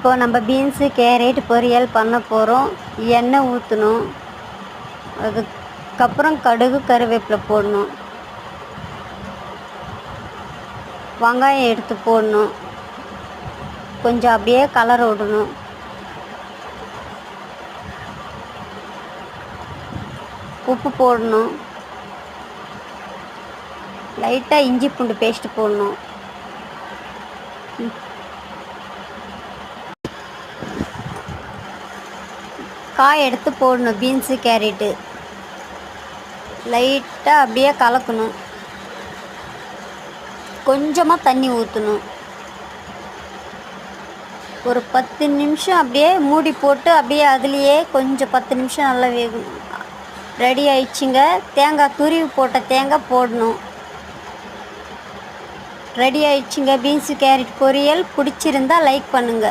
இப்போது நம்ம beans carrot பொரியல் பண்ண போகிறோம். எண்ணெய் ஊற்றணும். அதுக்கப்புறம் கடுகு கருவேப்பிலை போடணும். வெங்காயம் எடுத்து போடணும். கொஞ்சம் அப்படியே கலர் விடணும். உப்பு போடணும். லைட்டாக இஞ்சி பூண்டு பேஸ்ட்டு போடணும். காய் எடுத்து போடணும். பீன்ஸு கேரட்டு லைட்டாக அப்படியே கலக்கணும். கொஞ்சமாக தண்ணி ஊற்றணும். ஒரு 10 நிமிஷம் அப்படியே மூடி போட்டு அப்படியே அதுலேயே கொஞ்சம் 10 நிமிஷம் நல்லா வேகும். ரெடி ஆயிடுச்சுங்க. தேங்காய் துருவி போட்ட தேங்காய் போடணும். ரெடி ஆயிடுச்சுங்க பீன்ஸு கேரட் பொரியல். பிடிச்சிருந்தா லைக் பண்ணுங்கள்.